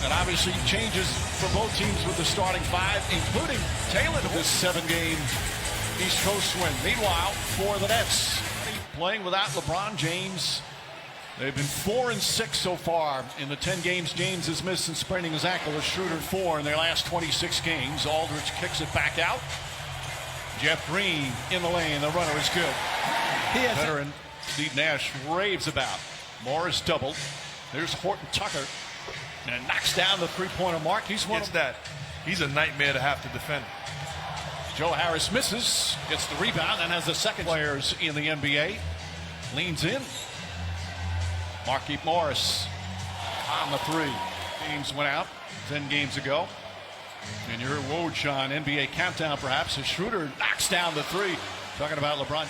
And obviously changes for both teams with the starting five, including Taylor to this 7-game East Coast win. Meanwhile, for the Nets, playing without LeBron James, they've been 4-6 so far in the 10 games James has missed since spraining his ankle. As Schroeder 4 in their last 26 games. Aldridge kicks it back out. Jeff Green in the lane. The runner is good. Veteran Steve Nash raves about. Morris doubled. There's Horton Tucker. And knocks down the three-pointer mark. He's one of that. He's a nightmare to have to defend. Joe Harris misses, gets the rebound, and has the second players in the NBA. Leans in. Markieff Morris on the three. Games went out 10 games ago. And you heard Woj on NBA Countdown perhaps as Schroeder knocks down the three. Talking about LeBron.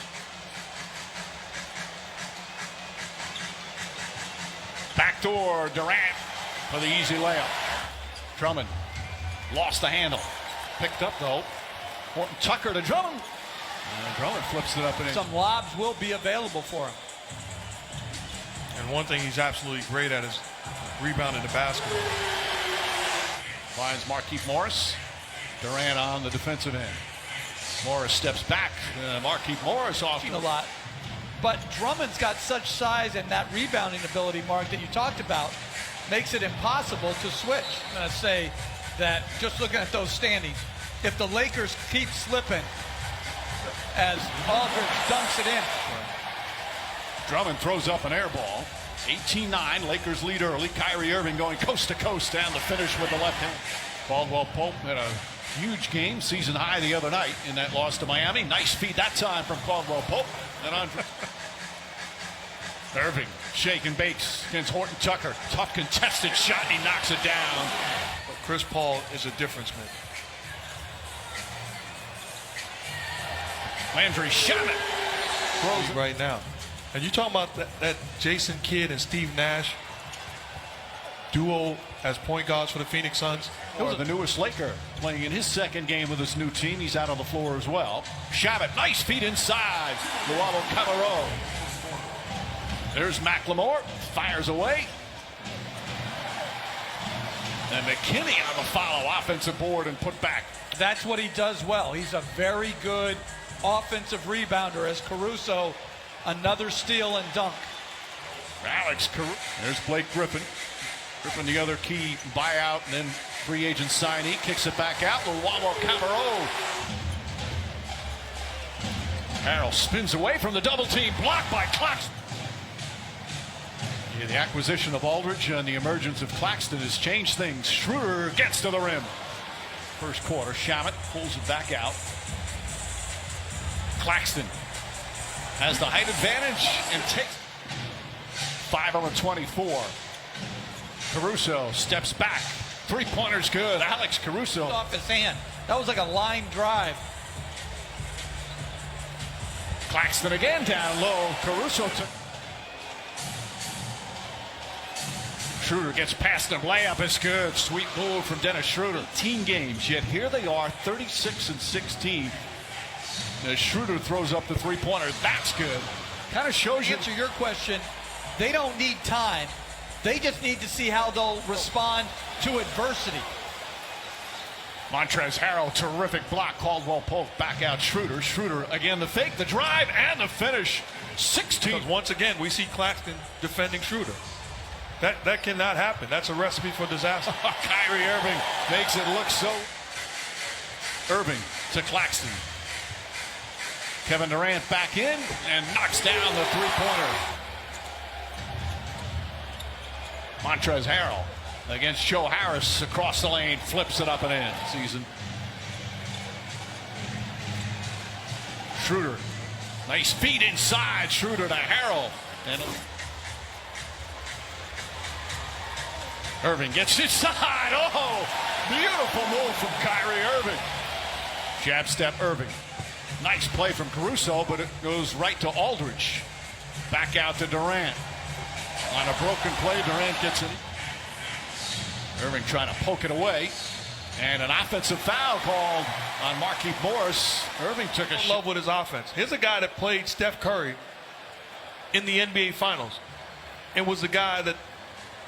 Backdoor Durant for the easy layup. Drummond lost the handle. Picked up though. Horton Tucker to Drummond. And Drummond flips it up and in. Some lobs will be available for him. And one thing he's absolutely great at is rebounding the basket. Finds Markieff Morris. Durant on the defensive end. Morris steps back. Markieff Morris off. A lot. But Drummond's got such size and that rebounding ability, Mark, that you talked about, makes it impossible to switch. I'm going to say that just looking at those standings, if the Lakers keep slipping as Aldridge dunks it in. Drummond throws up an air ball. 18-9, Lakers lead early. Kyrie Irving going coast to coast down the finish with the left hand. Caldwell Pope had a huge game, season high the other night in that loss to Miami. Nice feed that time from Caldwell Pope. And on Irving, shake and bakes against Horton Tucker. Tough contested shot, and he knocks it down. But Chris Paul is a difference maker. Landry Shamet throws right now. And you talking about that Jason Kidd and Steve Nash duo as point guards for the Phoenix Suns. Or the newest Laker playing in his second game with his new team. He's out on the floor as well. Shamet, nice feet inside. Luau Camaro. There's McLemore, fires away. And McKinney on the follow, offensive board and put back. That's what he does well. He's a very good offensive rebounder as Caruso, another steal and dunk. Alex Caruso. There's Blake Griffin. Griffin, the other key buyout and then free agent signee, kicks it back out. Luau Camaro. Harrell spins away from the double team, blocked by Claxton. Yeah, the acquisition of Aldridge and the emergence of Claxton has changed things. Schroeder gets to the rim. First quarter, Shamet pulls it back out. Claxton has the height advantage and takes 5 on 24. Caruso steps back. Three-pointer's good. Alex Caruso. Off his hand. That was like a line drive. Claxton again down low. Caruso took. Schroeder gets past him. Layup is good. Sweet move from Dennis Schroeder. 18 games, yet here they are, 36-16. As Schroeder throws up the three-pointer. That's good. Kind of shows you. To answer your question, they don't need time. They just need to see how they'll respond to adversity. Montrezl Harrell, terrific block. Caldwell Pope back out Schroeder. Schroeder again the fake, the drive, and the finish. 16. Because once again, we see Claxton defending Schroeder. That cannot happen. That's a recipe for disaster. Kyrie Irving makes it look so. Irving to Claxton. Kevin Durant back in and knocks down the three-pointer. Montrezl Harrell against Joe Harris across the lane, flips it up and in. Season. Schroeder, nice feed inside. Schroeder to Harrell. And Irving gets inside. Oh, beautiful move from Kyrie Irving. Jab step Irving. Nice play from Caruso, but it goes right to Aldridge. Back out to Durant. On a broken play, Durant gets it. Irving trying to poke it away. And an offensive foul called on Markieff Morris. Irving took a love with his offense. Here's a guy that played Steph Curry in the NBA Finals. It was the guy that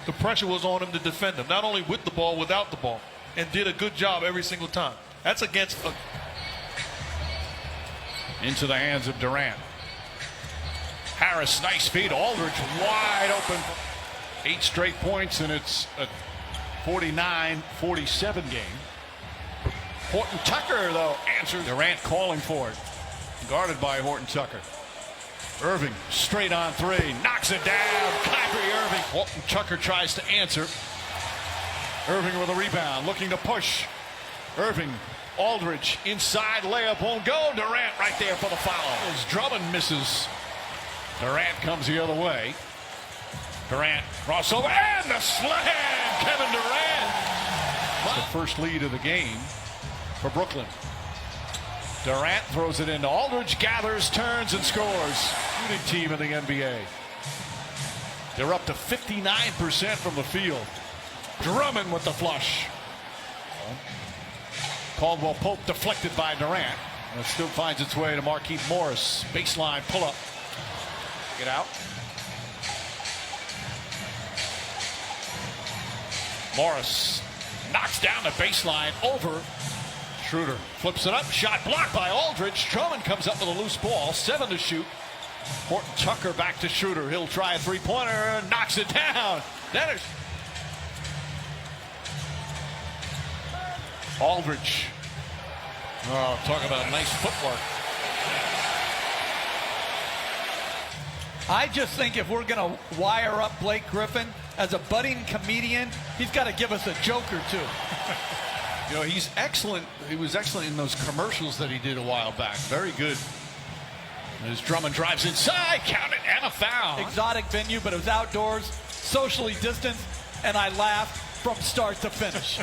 the pressure was on him to defend him, not only with the ball, without the ball, and did a good job every single time. That's against a... Into the hands of Durant. Harris, nice feed. Aldridge wide open. 8 straight points, and it's a 49-47 game. Horton Tucker, though, answers. Durant calling for it. Guarded by Horton Tucker. Irving, straight on 3. Knocks it down. Kyrie Irving. Horton Tucker tries to answer. Irving with a rebound, looking to push. Irving, Aldridge, inside layup won't go. Durant right there for the foul. As Drummond misses. Durant comes the other way. Durant crossover and the slam. Kevin Durant. The first lead of the game for Brooklyn. Durant throws it into Aldridge, gathers, turns, and scores. Shooting team in the NBA. They're up to 59% from the field. Drummond with the flush. Caldwell Pope deflected by Durant. And it still finds its way to Markieff Morris. Baseline pull-up. Get out. Morris knocks down the baseline over. Schroeder flips it up. Shot blocked by Aldridge. Drummond comes up with a loose ball. 7 to shoot. Horton Tucker back to Schroeder. He'll try a three-pointer. Knocks it down. Dennis. Aldridge. Oh, talk about nice footwork. I just think if we're going to wire up Blake Griffin as a budding comedian, he's got to give us a joke or two. You know, he's excellent. He was excellent in those commercials that he did a while back. Very good. As Drummond drives inside, count it, and a foul. Exotic venue, but it was outdoors, socially distanced, and I laughed from start to finish.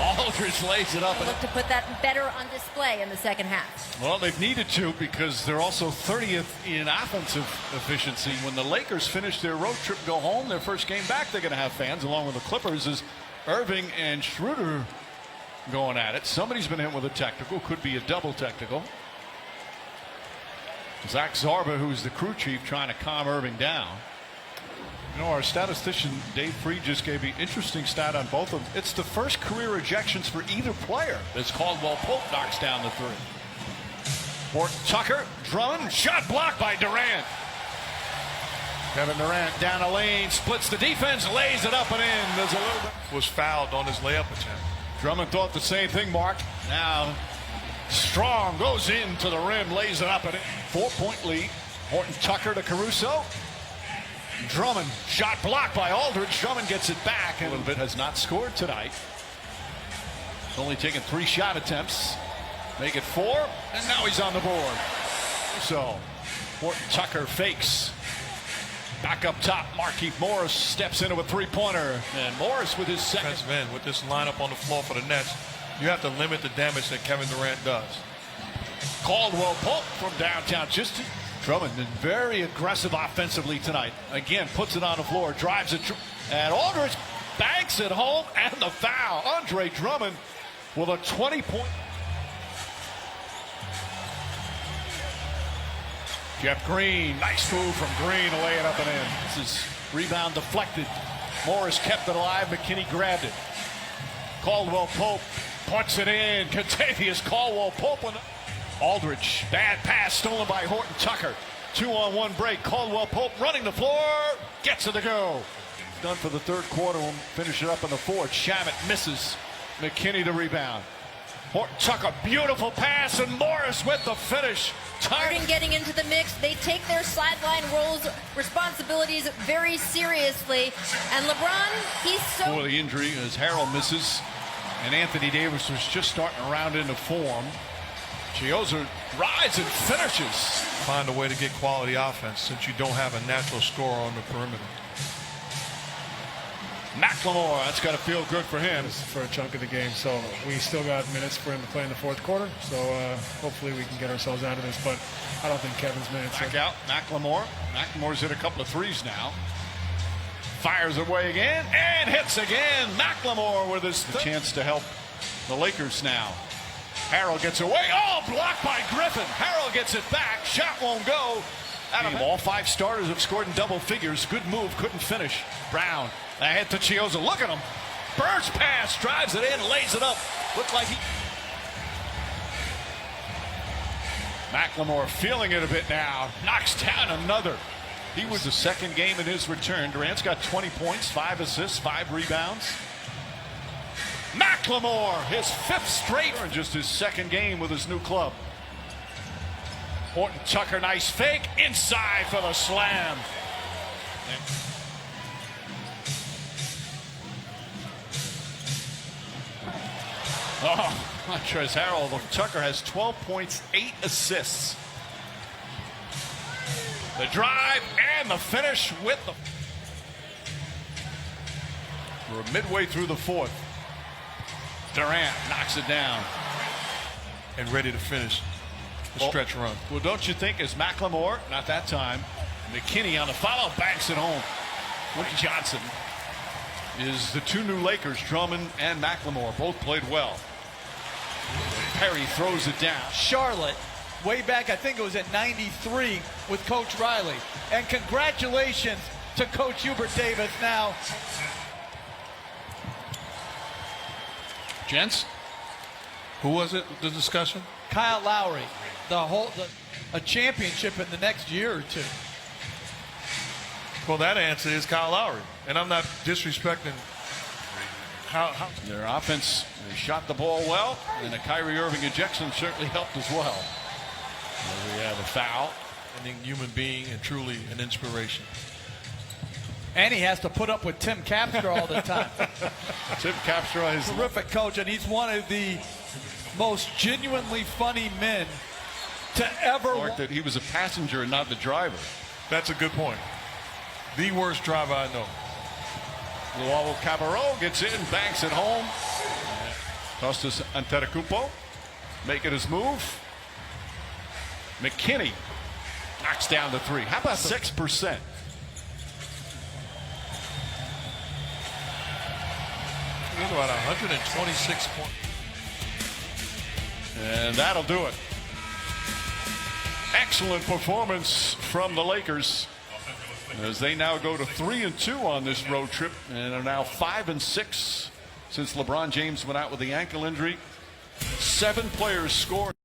Aldridge lays it up. Look to put that better on display in the second half. Well, they've needed to because they're also 30th in offensive efficiency. When the Lakers finish their road trip, go home, their first game back, they're going to have fans, along with the Clippers, as Irving and Schroeder going at it. Somebody's been hit with a technical, could be a double technical. Zach Zarba, who's the crew chief, trying to calm Irving down. You know, our statistician Dave Freed just gave me an interesting stat on both of them. It's the first career ejections for either player as Caldwell Pope knocks down the 3. Horton Tucker, Drummond, shot blocked by Durant. Kevin Durant down a lane, splits the defense, lays it up and in. There's a little bit. was fouled on his layup attempt. Drummond thought the same thing, Mark. Now, Strong goes into the rim, lays it up and in. 4-point lead. Horton Tucker to Caruso. Drummond, shot blocked by Aldridge. Drummond gets it back a little bit. Has not scored tonight. Only taken 3 shot attempts. Make it 4, and now he's on the board. So, Horton Tucker fakes. Back up top, Markieff Morris steps into a 3-pointer. And Morris with his second. Defensive end, with this lineup on the floor for the Nets, you have to limit the damage that Kevin Durant does. Caldwell Pope from downtown. Drummond been very aggressive offensively tonight. Again, puts it on the floor, drives it, and Aldridge banks it home, and the foul. Andre Drummond with a 20-point. Jeff Green, nice move from Green to lay it up and in. This is rebound deflected. Morris kept it alive. McKinney grabbed it. Caldwell Pope puts it in. Contavious Caldwell Pope. Aldridge, bad pass stolen by Horton Tucker. 2-on-1 break. Caldwell Pope running the floor. Gets it to go. Done for the third quarter. We'll finish it up in the fourth. Shamet misses. McKinney to rebound. Horton Tucker, beautiful pass, and Morris with the finish. Harden getting into the mix. They take their sideline roles, responsibilities very seriously. And LeBron, he's so... For the injury as Harrell misses. And Anthony Davis was just starting to round into form. Chioza rides and finishes. Find a way to get quality offense since you don't have a natural scorer on the perimeter. McLemore, that's got to feel good for him. For a chunk of the game, so we still got minutes for him to play in the fourth quarter, so hopefully we can get ourselves out of this, but I don't think Kevin's minutes back out. McLemore's hit a couple of threes now. Fires away again and hits again. McLemore with his chance to help the Lakers now. Harrell gets away. Oh, blocked by Griffin. Harrell gets it back. Shot won't go. All 5 starters have scored in double figures. Good move, couldn't finish. Brown ahead to Chiozza. Look at him. Burst pass, drives it in, lays it up. Looked like he. McLemore feeling it a bit now. Knocks down another. He was the second game in his return. Durant's got 20 points, 5 assists, 5 rebounds. McLemore, his 5th straight, or just his second game with his new club. Horton Tucker, nice fake, inside for the slam. Oh, Montrezl Harrell. Tucker has 12 points, 8 assists. The drive and the finish with the. We're midway through the 4th. Durant knocks it down. And ready to finish the stretch run. Well, don't you think as McLemore, not that time, McKinney on the follow, banks it home. Woody Johnson is the 2 new Lakers, Drummond and McLemore. Both played well. Perry throws it down. Charlotte, way back, I think it was at 93 with Coach Riley. And congratulations to Coach Hubert Davis now. Gents? Who was it, the discussion? Kyle Lowry, a championship in the next year or 2. Well, that answer is Kyle Lowry. And I'm not disrespecting how Their offense, they shot the ball well, and a Kyrie Irving ejection certainly helped as well. There we have a foul. a human being and truly an inspiration. And he has to put up with Tim Capstra all the time. Tim Capstra is Terrific coach, and he's one of the most genuinely funny men to ever. that he was a passenger and not the driver. That's a good point. The worst driver I know. Luau Cabarro gets in, banks it home. Costas Antetokounmpo making his move. McKinney knocks down the 3. How about 6%? Look about 126 points. And that'll do it. Excellent performance from the Lakers as they now go to 3-2 on this road trip and are now 5-6 since LeBron James went out with the ankle injury. 7 players scored.